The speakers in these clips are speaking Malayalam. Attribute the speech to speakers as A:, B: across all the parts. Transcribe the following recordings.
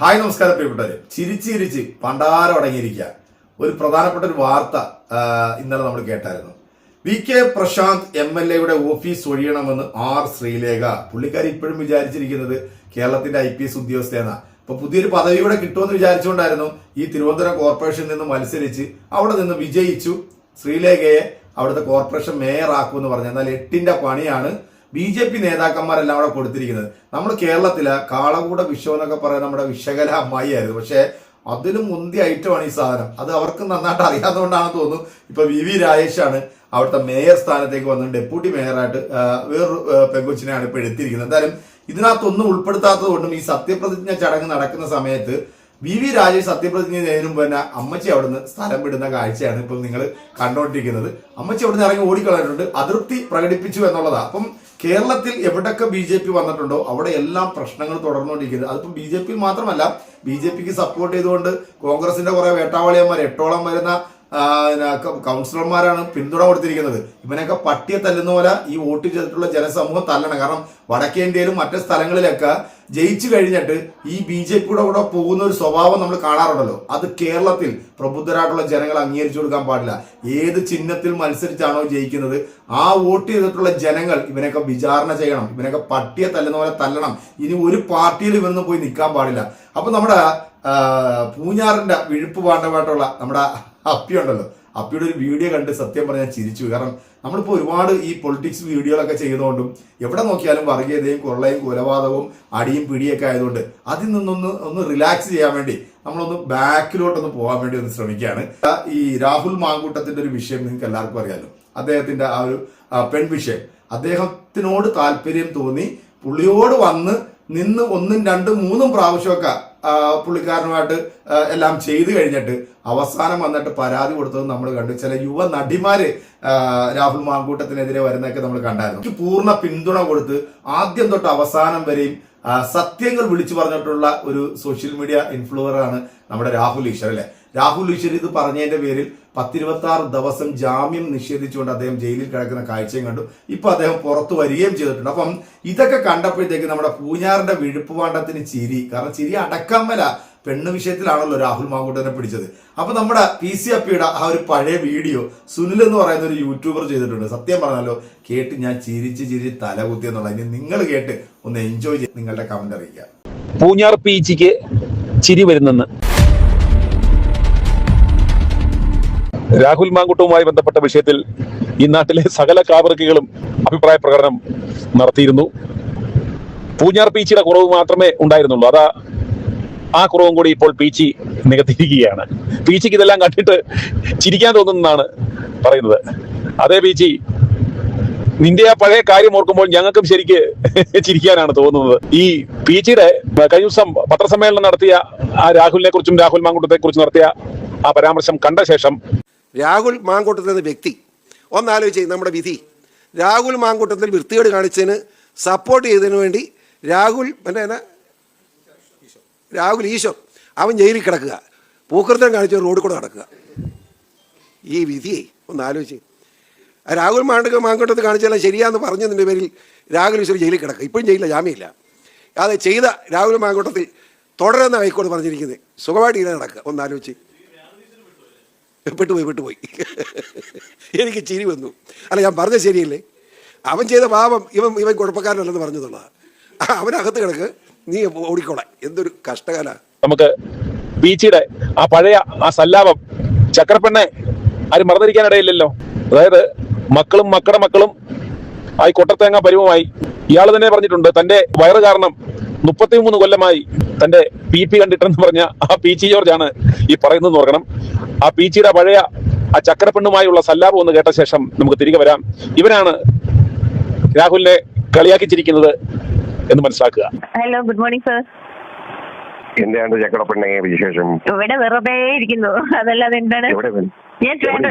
A: ഹായ് നമസ്കാരം പ്രിയപ്പെട്ടവരെ. ചിരിച്ച് പണ്ടാരം അടങ്ങിയിരിക്കുക ഒരു പ്രധാനപ്പെട്ട ഒരു വാർത്ത ഇന്നലെ നമ്മൾ കേട്ടായിരുന്നു. VK പ്രശാന്ത് MLA ഓഫീസ് ഒഴിയണമെന്ന് ശ്രീലേഖ. പുള്ളിക്കാരി ഇപ്പോഴും വിചാരിച്ചിരിക്കുന്നത് കേരളത്തിന്റെ IPS ഉദ്യോഗസ്ഥയാണ്. ഇപ്പൊ പുതിയൊരു പദവി കൂടെ കിട്ടുമെന്ന് വിചാരിച്ചുകൊണ്ടായിരുന്നു ഈ തിരുവനന്തപുരം കോർപ്പറേഷനിൽ നിന്ന് മത്സരിച്ച് അവിടെ നിന്ന് വിജയിച്ചു ശ്രീലേഖയെ അവിടുത്തെ കോർപ്പറേഷൻ മേയർ ആക്കുമെന്ന് പറഞ്ഞു. എന്നാൽ 8ന്റെ പണിയാണ് BJP നേതാക്കന്മാരെല്ലാം അവിടെ കൊടുത്തിരിക്കുന്നത്. നമ്മൾ കേരളത്തിലെ കാളകൂട വിശ്വം എന്നൊക്കെ പറയുന്ന നമ്മുടെ വിശകല അമ്മായി ആയിരുന്നു. പക്ഷെ അതിലും മുന്തിയ ഐറ്റമാണ് ഈ സാധനം. അത് അവർക്ക് നന്നായിട്ട് അറിയാത്തതുകൊണ്ടാണെന്ന് തോന്നുന്നു ഇപ്പൊ VV രാജേഷാണ് അവിടുത്തെ മേയർ സ്ഥാനത്തേക്ക് വന്ന് ഡെപ്യൂട്ടി മേയറായിട്ട് വേറൊരു പെങ്കൊച്ചിനെയാണ് ഇപ്പൊ എടുത്തിരിക്കുന്നത്. എന്തായാലും ഇതിനകത്തൊന്നും ഉൾപ്പെടുത്താത്തത് കൊണ്ടും ഈ സത്യപ്രതിജ്ഞ ചടങ്ങ് നടക്കുന്ന സമയത്ത് VV രാജേഷ് സത്യപ്രതിജ്ഞ ചെയ്യുമ്പോൾ തന്നെ അമ്മച്ചി അവിടുന്ന് സ്ഥലം വിടുന്ന കാഴ്ചയാണ് ഇപ്പം നിങ്ങൾ കണ്ടുകൊണ്ടിരിക്കുന്നത്. അമ്മച്ചി അവിടുന്ന് ഇറങ്ങി ഓടിക്കളഞ്ഞിട്ടുണ്ട്, അതൃപ്തി പ്രകടിപ്പിച്ചു എന്നുള്ളതാണ്. അപ്പം കേരളത്തിൽ എവിടൊക്കെ BJP വന്നിട്ടുണ്ടോ അവിടെ എല്ലാം പ്രശ്നങ്ങൾ തുടർന്നുകൊണ്ടിരിക്കുന്നത്. അതിപ്പം BJP മാത്രമല്ല, BJPക്ക് സപ്പോർട്ട് ചെയ്തുകൊണ്ട് കോൺഗ്രസിന്റെ കുറെ വേട്ടാവാളിയന്മാർ 8ഓളം വരുന്ന കൗൺസിലർമാരാണ് പിന്തുണ കൊടുത്തിരിക്കുന്നത്. ഇവനൊക്കെ പട്ടിയെ തല്ലുന്ന പോലെ ഈ വോട്ട് ചെയ്തിട്ടുള്ള ജനസമൂഹം തല്ലണം. കാരണം വടക്കേ ഇന്ത്യയിലും മറ്റു സ്ഥലങ്ങളിലൊക്കെ ജയിച്ചു കഴിഞ്ഞിട്ട് ഈ BJPയുടെ കൂടെ പോകുന്ന ഒരു സ്വഭാവം നമ്മൾ കാണാറുണ്ടല്ലോ. അത് കേരളത്തിൽ പ്രബുദ്ധരായിട്ടുള്ള ജനങ്ങൾ അംഗീകരിച്ചു കൊടുക്കാൻ പാടില്ല. ഏത് ചിഹ്നത്തിൽ മത്സരിച്ചാണോ ജയിക്കുന്നത് ആ വോട്ട് ചെയ്തിട്ടുള്ള ജനങ്ങൾ ഇവനൊക്കെ വിചാരണ ചെയ്യണം, ഇവനൊക്കെ പട്ടിയെ തല്ലുന്ന പോലെ തല്ലണം. ഇനി ഒരു പാർട്ടിയിൽ ഇവനൊന്നും പോയി നിൽക്കാൻ പാടില്ല. അപ്പൊ നമ്മുടെ പൂഞ്ഞാറിന്റെ വിഴുപ്പ് പാണ്ഡമായിട്ടുള്ള നമ്മുടെ അപ്പി ഉണ്ടല്ലോ, അപ്പിയുടെ ഒരു വീഡിയോ കണ്ട് സത്യം പറഞ്ഞാൽ ചിരിച്ചു. കാരണം നമ്മളിപ്പോൾ ഒരുപാട് ഈ പൊളിറ്റിക്സ് വീഡിയോകളൊക്കെ ചെയ്യുന്നതുകൊണ്ടും എവിടെ നോക്കിയാലും വർഗീയതയും കൊള്ളയും കൊലപാതകവും അടിയും പിടിയൊക്കെ ആയതുകൊണ്ട് അതിൽ നിന്നൊന്ന് റിലാക്സ് ചെയ്യാൻ വേണ്ടി നമ്മളൊന്ന് ബാക്കിലോട്ടൊന്ന് പോകാൻ വേണ്ടി ഒന്ന് ശ്രമിക്കുകയാണ്. ഈ രാഹുൽ മാങ്കൂട്ടത്തിന്റെ ഒരു വിഷയം നിങ്ങൾക്ക് എല്ലാവർക്കും അറിയാലോ. അദ്ദേഹത്തിന്റെ ആ ഒരു പെൺവിഷയം അദ്ദേഹത്തിനോട് താല്പര്യം തോന്നി പുള്ളിയോട് വന്ന് നിന്ന് 1ഉം 2ഉം 3ഉം പ്രാവശ്യമൊക്കെ പുള്ളിക്കാരനുമായിട്ട് എല്ലാം ചെയ്തു കഴിഞ്ഞിട്ട് അവസാനം വന്നിട്ട് പരാതി കൊടുത്തത് നമ്മൾ കണ്ടു. ചില യുവ നടിമാര് രാഹുൽ മാങ്കൂട്ടത്തിനെതിരെ വരുന്നതൊക്കെ നമ്മൾ കണ്ടായിരുന്നു. പൂർണ്ണ പിന്തുണ കൊടുത്ത് ആദ്യം തൊട്ട് അവസാനം വരെയും സത്യങ്ങൾ വിളിച്ചു പറഞ്ഞിട്ടുള്ള ഒരു സോഷ്യൽ മീഡിയ ഇൻഫ്ലുവറാണ് നമ്മുടെ രാഹുൽ ഈശ്വർ അല്ലെ. രാഹുൽ ഈശ്വർ ഇത് പറഞ്ഞതിന്റെ പേരിൽ 10-26 ദിവസം ജാമ്യം നിഷേധിച്ചുകൊണ്ട് അദ്ദേഹം ജയിലിൽ കിടക്കുന്ന കാഴ്ചയും കണ്ടു. ഇപ്പൊ അദ്ദേഹം പുറത്തു വരികയും ചെയ്തിട്ടുണ്ട്. അപ്പം ഇതൊക്കെ കണ്ടപ്പോഴത്തേക്ക് നമ്മുടെ പൂഞ്ഞാറിന്റെ വിഴുപ്പുപാണ്ഡത്തിന് ചിരി. കാരണം ചിരി അടക്കാൻ മേല. പെണ്ണ് വിഷയത്തിലാണല്ലോ രാഹുൽ മാങ്കൂട്ടനെ പിടിച്ചത്. അപ്പൊ നമ്മുടെ PC അപ്പിയുടെ ആ ഒരു പഴയ വീഡിയോ സുനിൽ എന്ന് പറയുന്ന ഒരു യൂട്യൂബർ ചെയ്തിട്ടുണ്ട്. സത്യം പറഞ്ഞാലോ കേട്ട് ഞാൻ ചിരിച്ച് തലകുത്തി എന്നുള്ള. ഇനി നിങ്ങൾ കേട്ട് ഒന്ന് എൻജോയ് ചെയ്ത് നിങ്ങളുടെ കമന്റ് അറിയിക്കുക.
B: പൂഞ്ഞാർ PGക്ക് ചിരി വരുന്നെന്ന് രാഹുൽ മാങ്കൂട്ടവുമായി ബന്ധപ്പെട്ട വിഷയത്തിൽ ഈ നാട്ടിലെ സകല കാവറക്കുകളും അഭിപ്രായ പ്രകടനം നടത്തിയിരുന്നു. പൂഞ്ഞാർ PGയുടെ കുറവ് മാത്രമേ ഉണ്ടായിരുന്നുള്ളൂ. ആ കുറവും കൂടി ഇപ്പോൾ PG നികത്തിയിരിക്കുകയാണ്. PGക്ക് ഇതെല്ലാം കണ്ടിട്ട് ചിരിക്കാൻ തോന്നുന്നതാണ് പറയുന്നത്. അതേ PG, നിന്റെ ആ പഴയ കാര്യം ഓർക്കുമ്പോൾ ഞങ്ങൾക്കും ശരിക്ക് ചിരിക്കാനാണ് തോന്നുന്നത്. ഈ PGയുടെ കഴിഞ്ഞ ദിവസം പത്രസമ്മേളനം നടത്തിയ ആ രാഹുലിനെ കുറിച്ചും രാഹുൽ മാങ്കൂട്ടത്തെ കുറിച്ചും നടത്തിയ ആ പരാമർശം കണ്ട ശേഷം
C: രാഹുൽ മാങ്കൂട്ടത്തിൽ എന്ന വ്യക്തി ഒന്നാലോചിച്ച് നമ്മുടെ വിധി രാഹുൽ മാങ്കൂട്ടത്തിൽ വൃത്തികേട് കാണിച്ചതിന് സപ്പോർട്ട് ചെയ്തതിന് വേണ്ടി രാഹുൽ ഈശ്വർ അവൻ ജയിലിൽ കിടക്കുക, പൂക്കൃത്യം കാണിച്ച് റോഡിൽ കൂടെ നടക്കുക. ഈ വിധിയെ ഒന്ന് ആലോചിച്ച് രാഹുൽ മാങ്കൂട്ടത്തിൽ കാണിച്ചാലും ശരിയാന്ന് പറഞ്ഞതിൻ്റെ പേരിൽ രാഹുൽ ഈശ്വർ ജയിലിൽ കിടക്കുക. ഇപ്പോഴും ജയിലില്ല, ജാമ്യമില്ല. അത് ചെയ്ത രാഹുൽ മാങ്കൂട്ടത്തിൽ തുടരുന്ന ഹൈക്കോടതി പറഞ്ഞിരിക്കുന്നത് സുഖമായിട്ട് ഇങ്ങനെ നടക്കുക. ഒന്ന് ആലോചിച്ച് പെട്ടുപോയി. എനിക്ക് ചിരി വന്നു. അല്ല, ഞാൻ പറഞ്ഞത് ശരിയല്ലേ? അവൻ ചെയ്ത പാപം ഇവൻ കുഴപ്പക്കാരനല്ലെന്ന് പറഞ്ഞതുള്ളതാണ്. അവനകത്ത് കിടക്ക്, നീ ഓടിക്കോളാം. എന്തൊരു കഷ്ടകാല.
B: നമുക്ക് PGയുടെ ആ പഴയ ആ സല്ലാപം ചക്രപ്പെണ്ണെ ആരും മറന്നിരിക്കാനിടയില്ലല്ലോ. അതായത് മക്കളും മക്കളുടെ മക്കളും ആ കൊട്ടത്തേങ്ങ പരുവമായി. ഇയാൾ തന്നെ പറഞ്ഞിട്ടുണ്ട് തന്റെ വയറ് കാരണം 33 കൊല്ലമായി തന്റെ PP കണ്ടിട്ടെന്ന് പറഞ്ഞ ആ PC ജോർജാണ് ഈ പറയുന്നത് ഓർക്കണം. ആ PGയുടെ പഴയ ആ ചക്രപ്പെണ്ണുമായുള്ള സല്ലാപം ഒന്ന് കേട്ട ശേഷം നമുക്ക് തിരികെ വരാം. ഇവനാണ് രാഹുലിനെ കളിയാക്കിച്ചിരിക്കുന്നത് എന്ന് മനസ്സിലാക്കുക.
D: Hello, good morning sir.
E: എന്താണ് ചക്രപ്പെണ്ണെ വിശേഷം?
D: ഇവിടെ വെറുതെ ഇരിക്കുന്നു, അതല്ലാതെ എന്താണ്. ഞാൻ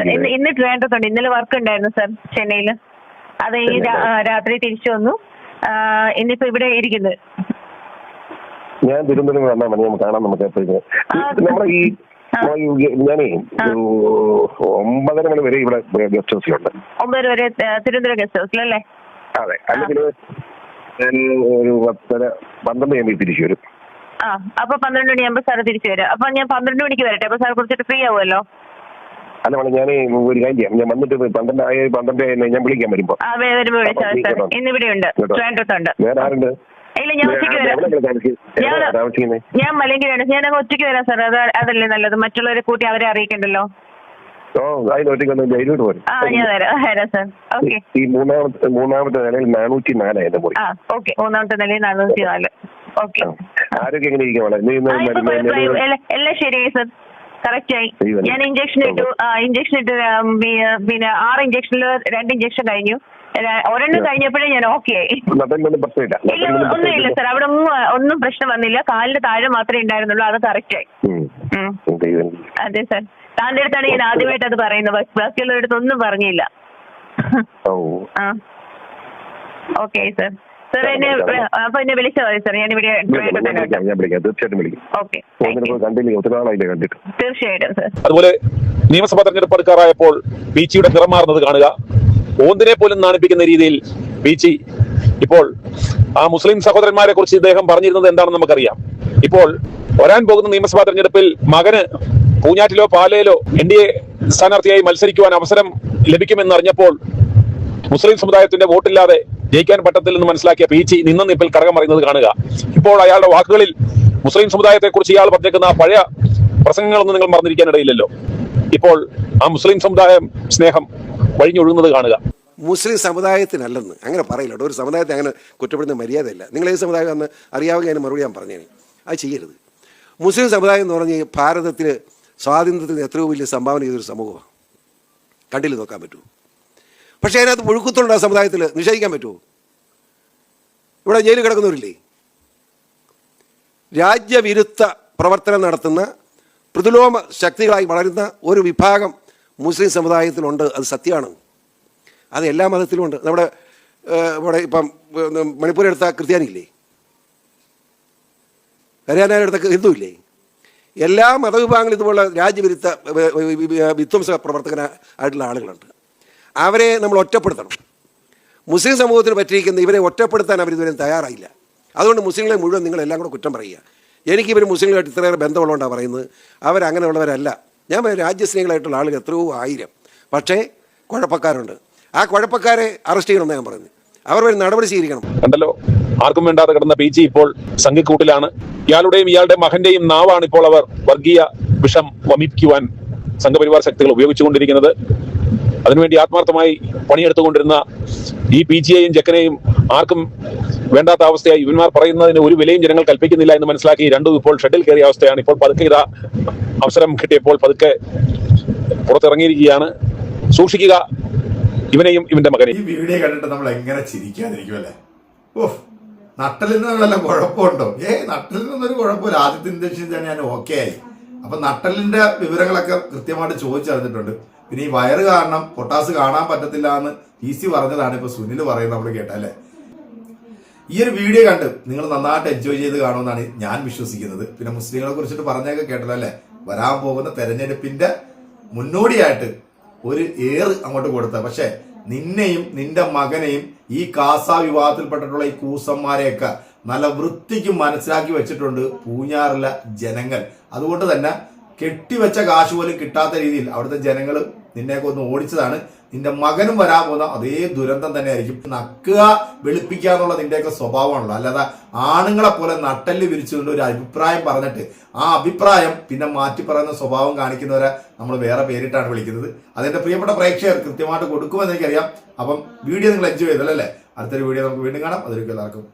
D: ഇന്ന് ട്രിവാൻഡ്രത്തുണ്ട്. ഇന്നലെ വർക്ക് ഉണ്ടായിരുന്നു സർ ചെന്നൈയില്. അത് ഈ രാത്രി തിരിച്ചു വന്നു. ഇന്നിപ്പോ ഇവിടെ ഇരിക്കുന്നത്.
E: ഞാൻ തിരുവനന്തപുരം വന്നാൽ മതി, നമുക്ക് കാണാം. നമുക്ക് നമ്മുടെ ഈ ഞാനേ 9:30 മണി വരെ ഇവിടെ ഗസ്റ്റ് ഹൗസിലുണ്ട്.
D: 9 വരെ തിരുവനന്തപുരം ഗസ്റ്റ് ഹൗസിലല്ലേ?
E: അതെ. അല്ലെങ്കിൽ ഒരു 10:30 12 തിരിച്ചു വരും.
D: ആ അപ്പൊ 12 മണിയാകുമ്പോ സാറ് തിരിച്ചു വരാം. അപ്പൊ ഞാൻ 12 മണിക്ക് വരട്ടെ, അപ്പൊ സാർ കുറിച്ചിട്ട് ഫ്രീ ആവുമല്ലോ.
E: അല്ല മോളെ, ഞാൻ ഒരു കാര്യം ചെയ്യാം, ഞാൻ വന്നിട്ട് 12 ഞാൻ വിളിക്കാൻ വരുമ്പോ.
D: വരുമ്പോ വിളിച്ചാൽ സാർ. ഇന്നിവിടെ ഉണ്ട്, ട്രിവാൻഡ്രത്തുണ്ട്.
E: വേറെ ആരുണ്ട്?
D: ഇല്ല, ഞാൻ ഒറ്റയ്ക്ക് വരാം. ഞാൻ മലങ്കിലാണ്. ഞാൻ അങ്ങ് ഒറ്റയ്ക്ക് വരാം സാർ. അതല്ലേ നല്ലത്, മറ്റുള്ളവരെ കൂട്ടി അവരെ അറിയിക്കണ്ടല്ലോ.
E: ജയിലോട്ട് പോരും.
D: ഞാൻ വരാം സാർ. ഓക്കെ.
E: ഈ മൂന്നാമത്തെ നിലയിൽ 404 എന്റെ മുറി.
D: ഓക്കെ, മൂന്നാമത്തെ നിലയിൽ 404. ഓക്കെ.
E: ആരോഗ്യം എങ്ങനെ ഇരിക്കും?
D: എല്ലാം ശരിയായി സാർ, കറക്റ്റ് ആയി. ഞാൻ ഇഞ്ചക്ഷൻ ഇട്ടു. പിന്നെ 6 ഇഞ്ചക്ഷനിൽ 2 ഇഞ്ചക്ഷൻ കഴിഞ്ഞു. ഒരെണ്ണം കഴിഞ്ഞപ്പോഴേ ഞാൻ ഓക്കെ ആയി. ഒന്നുമില്ല സാർ, അവിടെ ഒന്നും പ്രശ്നം വന്നില്ല. കാലിന്റെ താഴെ മാത്രമേ ഉണ്ടായിരുന്നുള്ളൂ, അത് കറക്റ്റ് ആയി. അതെ സാർ, താന്റെ അടുത്താണ് ഞാൻ ആദ്യമായിട്ട് അത് പറയുന്നത്. ബാക്കിയുള്ളവരുടെ അടുത്ത് ഒന്നും പറഞ്ഞില്ല. Okay sir. സാർ അപ്പൊ എന്നെ വിളിച്ചാൽ മതി സാർ. ഞാനിവിടെ ഓക്കെ, തീർച്ചയായിട്ടും സാർ.
B: അതുപോലെ നിയമസഭാ തെരഞ്ഞെടുപ്പ് അടുക്കാറായപ്പോൾ പീച്ചിയുടെ നിറം മാറുന്നത് കാണുക. ഓന്തിനെ പോലും നാണിപ്പിക്കുന്ന രീതിയിൽ പീച്ചി ഇപ്പോൾ ആ മുസ്ലിം സഹോദരന്മാരെ കുറിച്ച് ഇദ്ദേഹം പറഞ്ഞിരുന്നത് എന്താണെന്ന് നമുക്കറിയാം. ഇപ്പോൾ വരാൻ പോകുന്ന നിയമസഭാ തെരഞ്ഞെടുപ്പിൽ മകന് പൂഞ്ഞാറ്റിലോ പാലയിലോ NDA സ്ഥാനാർത്ഥിയായി മത്സരിക്കുവാൻ അവസരം ലഭിക്കുമെന്നറിഞ്ഞപ്പോൾ മുസ്ലിം സമുദായത്തിന്റെ വോട്ടില്ലാതെ ജയിക്കാൻ പറ്റത്തില്ലെന്ന് മനസ്സിലാക്കിയ പീച്ചി നിന്ന നിപ്പിൽ കടകം പറയുന്നത് കാണുക. ഇപ്പോൾ അയാളുടെ വാക്കുകളിൽ മുസ്ലിം സമുദായത്തെ കുറിച്ച് ഇയാൾ പറഞ്ഞേക്കുന്ന പഴയ പ്രസംഗങ്ങളൊന്നും നിങ്ങൾ മറന്നിരിക്കാനിടയില്ലല്ലോ. ഇപ്പോൾ ആ മുസ്ലിം സമുദായം സ്നേഹം വഴിഞ്ഞൊഴുകുന്നത് കാണുക.
C: മുസ്ലിം സമുദായത്തിനല്ലെന്ന് അങ്ങനെ പറയില്ല. ഒരു സമുദായത്തെ അങ്ങനെ കുറ്റപ്പെടുന്ന മര്യാദയില്ല. നിങ്ങൾ ഏത് സമുദായം എന്ന് അറിയാവുക, അതിന് മറുപടി ഞാൻ പറഞ്ഞേനെ. അത് ചെയ്യരുത്. മുസ്ലിം സമുദായം എന്ന് പറഞ്ഞ് ഭാരതത്തിൽ സ്വാതന്ത്ര്യത്തിന് എത്രയോ വലിയ സംഭാവന ചെയ്തൊരു സമൂഹമാണ്. കണ്ടിൽ നോക്കാൻ പറ്റുമോ? പക്ഷേ അതിനകത്ത് മുഴുക്കുത്തുണ്ട് ആ സമുദായത്തിൽ, നിഷേധിക്കാൻ പറ്റുമോ? ഇവിടെ ജയിലിൽ കിടക്കുന്നവരില്ലേ? രാജ്യവിരുദ്ധ പ്രവർത്തനം നടത്തുന്ന പ്രതിലോമ ശക്തികളായി വളരുന്ന ഒരു വിഭാഗം മുസ്ലിം സമുദായത്തിലുണ്ട്. അത് സത്യമാണ്. അത് എല്ലാ മതത്തിലും ഉണ്ട്. ഇവിടെ ഇപ്പം മണിപ്പൂരെടുത്ത ക്രിസ്ത്യാനിയില്ലേ? ഹരിയാനയിലെടുത്ത ഹിന്ദു ഇല്ലേ? എല്ലാ മതവിഭാഗങ്ങളും ഇതുപോലുള്ള രാജ്യവിരുദ്ധ വിധ്വംസ പ്രവർത്തകനായിട്ടുള്ള ആളുകളുണ്ട്. അവരെ നമ്മൾ ഒറ്റപ്പെടുത്തണം. മുസ്ലിം സമൂഹത്തിന് പറ്റിയിരിക്കുന്ന ഇവരെ ഒറ്റപ്പെടുത്താൻ അവരിതുവരെ തയ്യാറായില്ല. അതുകൊണ്ട് മുസ്ലിങ്ങളെ മുഴുവൻ നിങ്ങളെല്ലാം കൂടെ കുറ്റം പറയുക. എനിക്കിവർ മുസ്ലിങ്ങളായിട്ട് ഇത്രയേറെ ബന്ധമുള്ളതുകൊണ്ടാണ് പറയുന്നത്. അവരങ്ങനെയുള്ളവരല്ല. ഞാൻ രാജ്യസ്നേഹികളായിട്ടുള്ള ആളുകൾ എത്രയോ ആയിരം. പക്ഷേ കുഴപ്പക്കാരുണ്ട്. ആ കുഴപ്പക്കാരെ അറസ്റ്റ് ചെയ്യണമെന്ന് ഞാൻ പറയുന്നത്. അവർ ഒരു നടപടി സ്വീകരിക്കണം.
B: കണ്ടല്ലോ, ആർക്കും വേണ്ടാതെ കിടന്ന പീച്ചി ഇപ്പോൾ സംഘക്കൂട്ടിലാണ്. ഇയാളുടെയും ഇയാളുടെ മകന്റെയും നാവാണ് ഇപ്പോൾ അവർ വർഗീയ വിഷം വമിപ്പിക്കുവാൻ സംഘപരിവാർ ശക്തികൾ ഉപയോഗിച്ചുകൊണ്ടിരിക്കുന്നത്. അതിനുവേണ്ടി ആത്മാർത്ഥമായി പണിയെടുത്തുകൊണ്ടിരുന്ന ഈ പീച്ചിയെയും ജക്കനെയും ആർക്കും വേണ്ടാത്ത അവസ്ഥയായി ഇവന്മാർ പറയുന്നതിന് ഒരു വിലയും ജനങ്ങൾ കൽപ്പിക്കുന്നില്ല എന്ന് മനസ്സിലാക്കി രണ്ടും ഇപ്പോൾ ഷെഡിൽ കയറിയ അവസ്ഥയാണ്. ഇപ്പോൾ പതുക്കെ ഇതാ അവസരം കിട്ടിയപ്പോൾ പതുക്കെ പുറത്തിറങ്ങിയിരിക്കുകയാണ്. സൂക്ഷിക്കുക ഇവനെയും ഇവന്റെ മകനെയും.
A: ഈ വീഡിയോ കണ്ടിട്ട് നമ്മൾ എങ്ങനെ ചിരിക്കാതിരിക്കും അല്ലേ? ഓഹ്, നട്ടലിൽ നിന്ന് വല്ല കുഴപ്പമുണ്ടോ? നട്ടലിൽ നിന്നൊരു കുഴപ്പമില്ല. ആദ്യത്തെ ഇഞ്ചക്ഷൻ തന്നെ ഞാൻ ഓക്കെ ആയി. അപ്പൊ നട്ടലിന്റെ വിവരങ്ങളൊക്കെ കൃത്യമായിട്ട് ചോദിച്ചറിഞ്ഞിട്ടുണ്ട്. പിന്നെ ഈ വയറ് കാരണം പൊട്ടാസ് കാണാൻ പറ്റത്തില്ല എന്ന് PC പറഞ്ഞതാണ് ഇപ്പൊ സുനിൽ പറയുന്നത് നമ്മൾ കേട്ടല്ലേ. ഈ ഒരു വീഡിയോ കണ്ട് നിങ്ങൾ നന്നായിട്ട് എൻജോയ് ചെയ്ത് കാണുമെന്നാണ് ഞാൻ വിശ്വസിക്കുന്നത്. പിന്നെ മുസ്ലിങ്ങളെ കുറിച്ചിട്ട് പറഞ്ഞൊക്കെ കേട്ടല്ലോ അല്ലെ. വരാൻ പോകുന്ന തെരഞ്ഞെടുപ്പിന്റെ മുന്നോടിയായിട്ട് ഒരു അങ്ങോട്ട് കൊടുത്ത. പക്ഷെ നിന്നെയും നിന്റെ മകനെയും ഈ കാസ വിവാദത്തിൽപ്പെട്ടിട്ടുള്ള ഈ കൂസന്മാരെയൊക്കെ നല്ല വൃത്തിക്ക് മനസ്സിലാക്കി വെച്ചിട്ടുണ്ട് പൂഞ്ഞാറിലെ ജനങ്ങൾ. അതുകൊണ്ട് തന്നെ കെട്ടിവെച്ച കാശ് പോലും കിട്ടാത്ത രീതിയിൽ അവിടുത്തെ ജനങ്ങൾ നിന്നെയൊക്കെ ഒന്ന് ഓടിച്ചതാണ്. നിന്റെ മകനും വരാൻ പോകുന്ന അതേ ദുരന്തം തന്നെ ആയിരിക്കും. നക്കുക വെളുപ്പിക്കുക എന്നുള്ള നിന്റെയൊക്കെ സ്വഭാവമാണല്ലോ. അല്ലാതെ ആണുങ്ങളെ പോലെ നട്ടല് വിരിച്ചുകൊണ്ട് ഒരു അഭിപ്രായം പറഞ്ഞിട്ട് ആ അഭിപ്രായം പിന്നെ മാറ്റി പറയുന്ന സ്വഭാവം കാണിക്കുന്നവരെ നമ്മൾ വേറെ പേരിട്ടാണ് വിളിക്കുന്നത്. അതെന്റെ പ്രിയപ്പെട്ട പ്രേക്ഷകർ കൃത്യമായിട്ട് കൊടുക്കുമെന്ന് എനിക്കറിയാം. അപ്പം വീഡിയോ നിങ്ങൾ എൻജോയ് ചെയ്തല്ലോ അല്ലേ? അടുത്തൊരു വീഡിയോ നമുക്ക് വീണ്ടും കാണാം. അതൊരിക്കലും എല്ലാവർക്കും